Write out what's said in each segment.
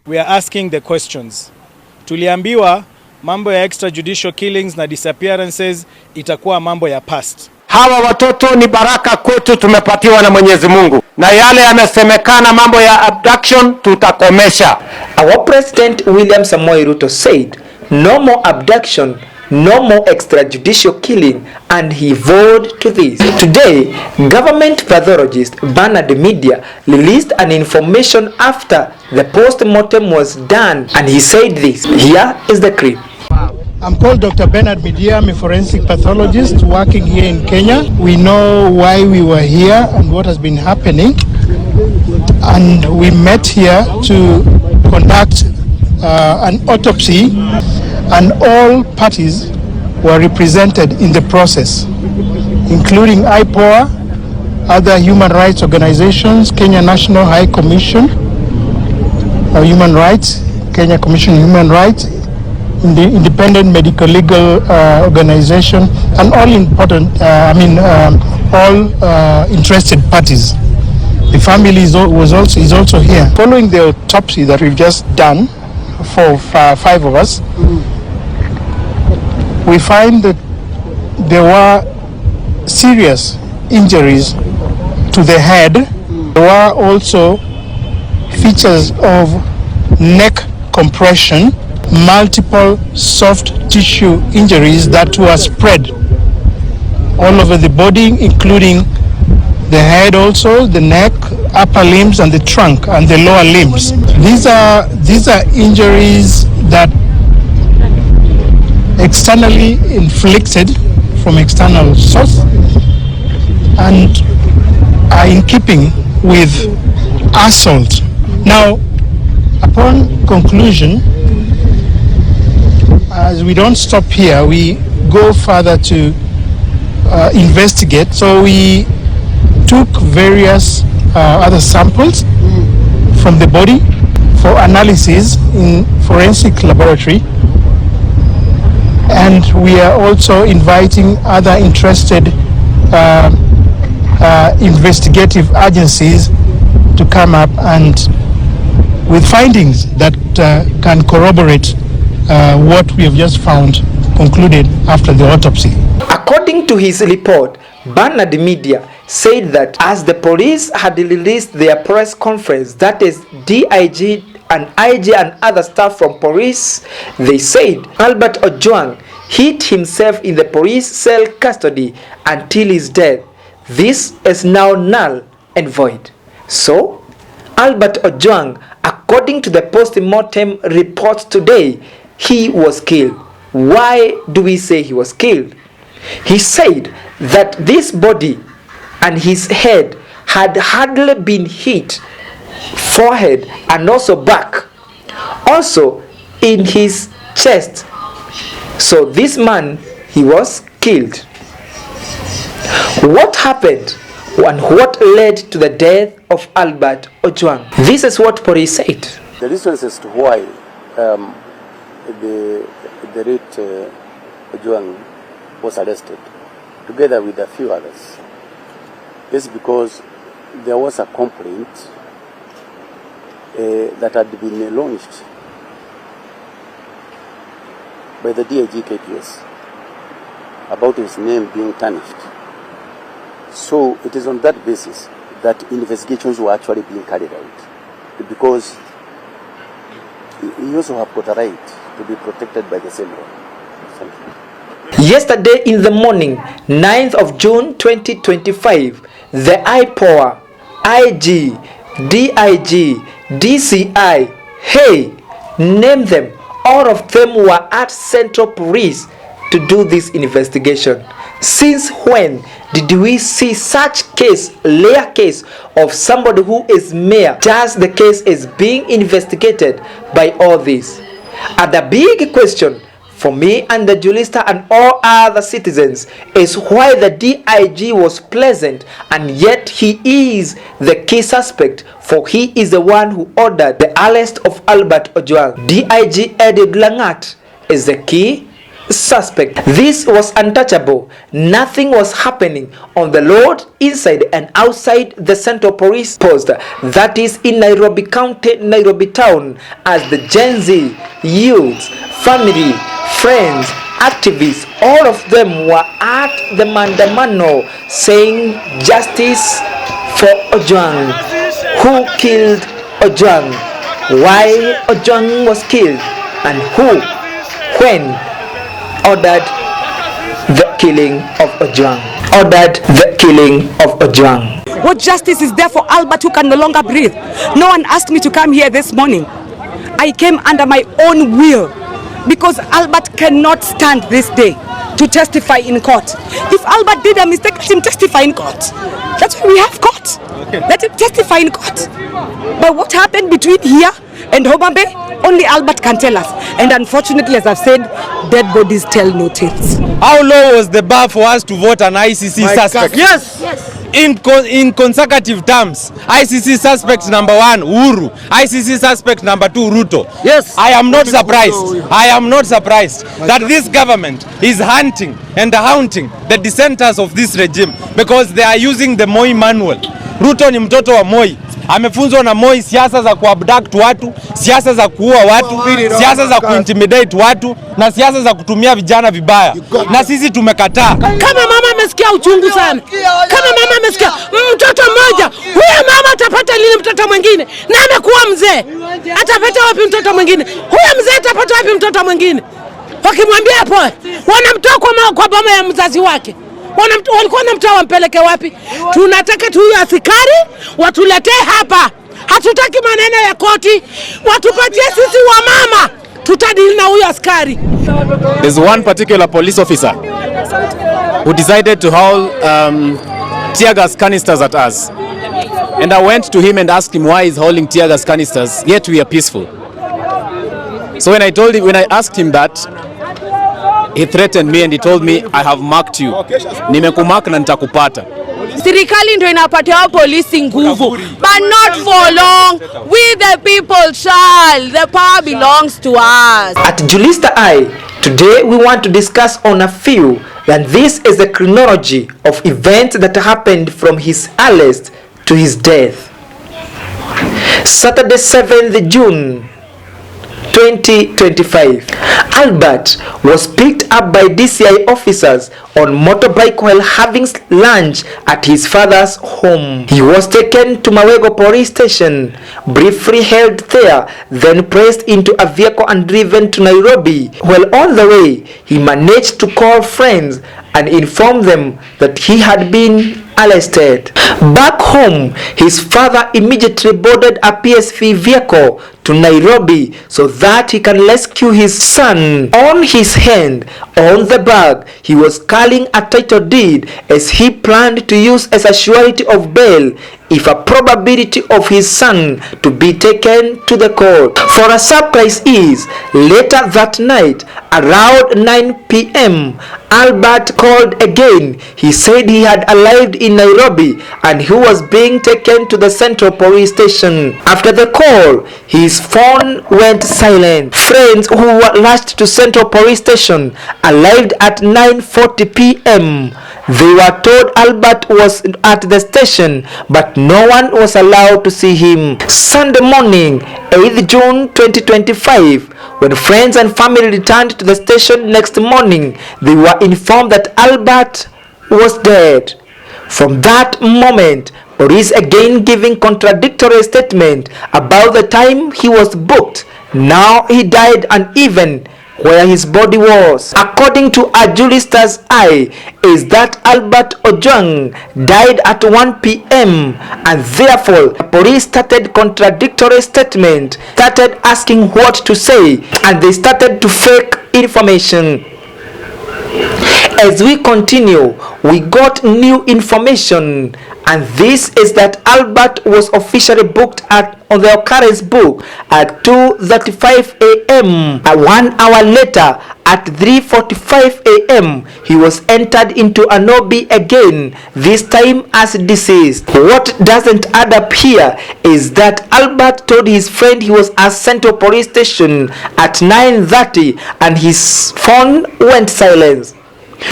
we are asking the questions. Tuliambiwa mambo ya extrajudicial killings na disappearances itakuwa mambo ya past. Hawa watoto ni baraka kwetu, tumepatiwa na Mwenyezi Mungu, na yale yamesemekana mambo ya abduction tutakomesha. Our President William Samoei Ruto said no more abduction, no more extrajudicial killing, and he vowed to this. Today, government pathologist Bernard Media released an information after the post-mortem was done, and he said this. Here is the clip. I'm called Dr. Bernard Media. I'm a forensic pathologist working here in Kenya. We know why we were here and what has been happening, and we met here to conduct an autopsy, and all parties were represented in the process, including IPOA, other human rights organizations, Kenya National High Commission of Human Rights, Kenya Commission on Human Rights, the Independent Medical Legal Organization, and all important, all interested parties. The family is also here. Following the autopsy that we've just done for 5 of us, we find that there were serious injuries to the head. There were also features of neck compression, multiple soft tissue injuries that were spread all over the body, including the head also, the neck, upper limbs, and the trunk and the lower limbs. These are injuries that externally inflicted from external source and are in keeping with assault. Now, upon conclusion, as we don't stop here, we go further to investigate. So we took various other samples from the body for analysis in forensic laboratory, and we are also inviting other interested investigative agencies to come up and with findings that can corroborate what we have just found concluded after the autopsy. According to his report, Bernard Media said that as the police had released their press conference, that is DIG and IG and other staff from police, they said Albert Ojwang hid himself in the police cell custody until his death. This is now null and void. So, Albert Ojwang, according to the post-mortem report today, he was killed. Why do we say he was killed? He said that this body and his head had hardly been hit, forehead and also back, also in his chest. So this man, he was killed. What happened and what led to the death of Albert Ojwang? This is what police said. The reasons as to why the late Ojwang was arrested, together with a few others, is because there was a complaint that had been launched by the DIG KPS about his name being tarnished. So it is on that basis that investigations were actually being carried out, because he also have got a right to be protected by the same law. Thank you. Yesterday in the morning, 9th of June 2025, the IPOA, IG, DIG, DCI, hey, name them, all of them were at Central Police to do this investigation. Since when did we see such case, rare case of somebody who is mayor, just the case is being investigated by all this? And the big question for me and the Julista and all other citizens is why the DIG was present and yet he is the key suspect, for he is the one who ordered the arrest of Albert Ojwang. DIG Eddie Langat is the key suspect. This was untouchable. Nothing was happening on the road, inside and outside the Central Police Post, that is in Nairobi County, Nairobi Town, as the Gen Z, youths, family, friends, activists, all of them were at the Mandamano saying justice for Ojwang. Who killed Ojwang? Why Ojwang was killed? And who, when, ordered the killing of Ojwang? Ordered the killing of Ojwang. What justice is there for Albert who can no longer breathe? No one asked me to come here this morning. I came under my own will because Albert cannot stand this day to testify in court. If Albert did a mistake, let him testify in court. That's why we have court. Okay. Let him testify in court. But what happened between here and Homa Bay, only Albert can tell us. And unfortunately, as I've said, dead bodies tell no tales. How low was the bar for us to vote an ICC suspect? Yes. In consecutive terms, ICC suspect number 1, Uhuru. ICC suspect number 2, Ruto. Yes. I am not surprised that this government is hunting and haunting the dissenters of this regime because they are using the Moi manual. Ruto ni mtoto wa Moi. Amefunzwa na Moi siasa za kuabduct watu, siasa za kuua watu, siasa za kuintimidate watu na siasa za kutumia vijana vibaya. Na sisi tumekataa. Kama mama amesikia uchungu sana. Kama mama amesikia mtoto mmoja, huyo mama atapata lini mtoto mwingine? Na amekuwa mzee. Atapata wapi mtoto mwingine? Huyo mzee atapata wapi mtoto mwingine? Wakimwambia poa, wanamtoa kwa boma ya mzazi wake. Walikuwa wanamtoa wampeleke wapi? Tunataka tu huyo askari watuletee hapa. Hatutaki maneno ya koti. Watupatie sisi wa mama. Tutadili na huyo askari. There's one particular police officer who decided to haul tear gas canisters at us. And I went to him and asked him why he's hauling tear gas canisters, yet we are peaceful. So when I asked him that, he threatened me and he told me, I have marked you. Nimekumark na nitakupata. Serikali ndio inapatia polisi nguvu, but not for long. We the people shall. The power belongs to us. At Julista I, today we want to discuss on a few, and this is the chronology of events that happened from his arrest to his death. Saturday 7th June 2025. Albert was picked up by DCI officers on motorbike while having lunch at his father's home. He was taken to Mawego police station, briefly held there, then placed into a vehicle and driven to Nairobi. While on the way, he managed to call friends and inform them that he had been arrested. Back home, his father immediately boarded a PSV vehicle to Nairobi so that he can rescue his son. On his hand, on the bag, he was carrying a title deed as he planned to use as a surety of bail if a probability of his son to be taken to the court. For a surprise is, later that night, around 9 p.m., Albert called again. He said he had arrived in Nairobi and he was being taken to the Central Police Station. After the call, his phone went silent. Friends who were rushed to Central Police Station arrived at 9:40 p.m. They were told Albert was at the station, but no one was allowed to see him. Sunday morning, 8th June 2025, when friends and family returned to the station next morning, they were informed that Albert was dead. From that moment, police again giving contradictory statement about the time he was booked, now he died, and even where his body was. According to a Julista's Eye, is that Albert Ojwang died at 1 p.m. and therefore police started contradictory statement, started asking what to say, and they started to fake information. As we continue, we got new information And this is that Albert was officially booked on the occurrence book at 2:35 a.m. 1 hour later, at 3:45 a.m., he was entered into a lobby again, this time as deceased. What doesn't add up here is that Albert told his friend he was at Central Police Station at 9:30 and his phone went silent.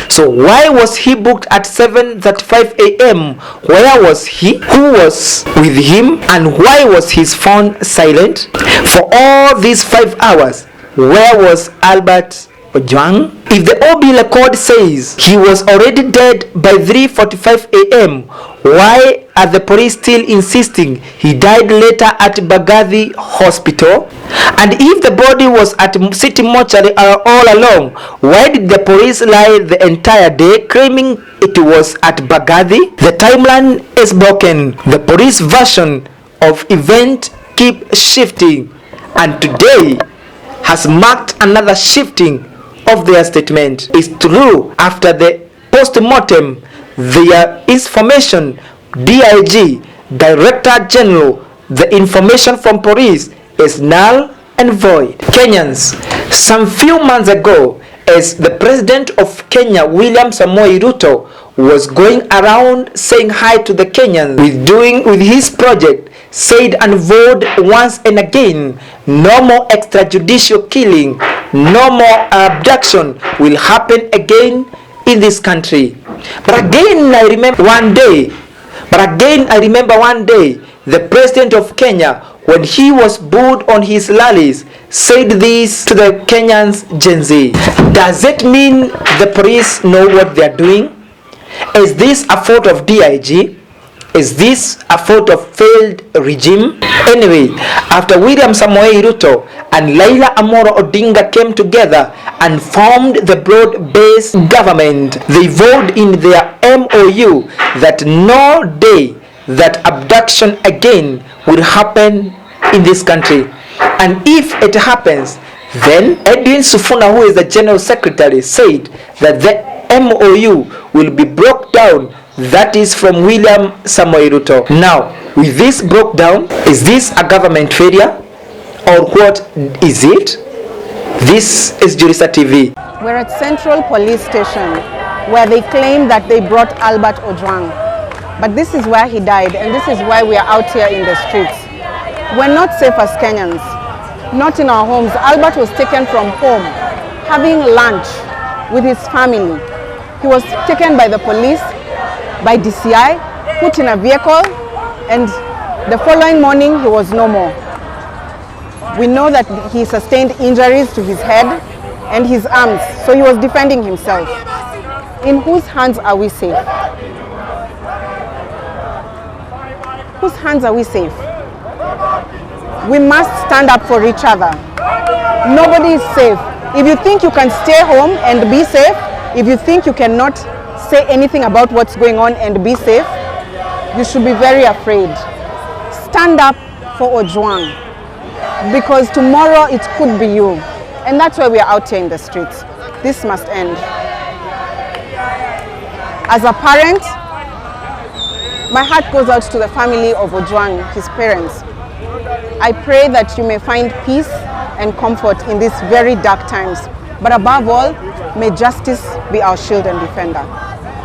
So why was he booked at 7:35 a.m.? Where was he? Who was with him? And why was his phone silent? For all these 5 hours, where was Albert Ojwang? If the OB record says he was already dead by 3:45 a.m., why are the police still insisting he died later at Bagathi Hospital? And if the body was at City Mortuary all along, why did the police lie the entire day claiming it was at Bagathi? The timeline is broken. The police version of event keep shifting, and today has marked another shifting of their statement. It's true, after the post-mortem, their information, DIG, Director General, the information from police is null and void. Kenyans, some few months ago, as the President of Kenya, William Samoei Ruto, was going around saying hi to the Kenyans with his project, said and vowed once and again, no more extrajudicial killing, no more abduction will happen again in this country. But again I remember one day, the President of Kenya, when he was booed on his rallies, said this to the Kenyans Gen Z. Does it mean the police know what they are doing? Is this a fault of DIG? Is this a fault of failed regime? Anyway, after William Samoei Ruto and Raila Amolo Odinga came together and formed the broad-based government, they vowed in their MOU that no day that abduction again will happen in this country. And if it happens, then Edwin Sifuna, who is the General Secretary, said that the MOU will be broke down. That is from William Samoei Ruto. Now, with this broke down, is this a government failure or what is it? This is Jurisa TV. We're at Central Police Station where they claim that they brought Albert Ojwang. But this is where he died, and this is why we are out here in the streets. We're not safe as Kenyans, not in our homes. Albert was taken from home, having lunch with his family. He was taken by the police, by DCI, put in a vehicle, and the following morning he was no more. We know that he sustained injuries to his head and his arms, so he was defending himself. In whose hands are we safe? Whose hands are we safe? We must stand up for each other. Nobody is safe. If you think you can stay home and be safe, if you think you cannot say anything about what's going on and be safe, you should be very afraid. Stand up for Ojwang, because tomorrow it could be you. And that's why we are out here in the streets. This must end. As a parent, my heart goes out to the family of Ojwang, his parents. I pray that you may find peace and comfort in these very dark times. But above all, may justice be our shield and defender.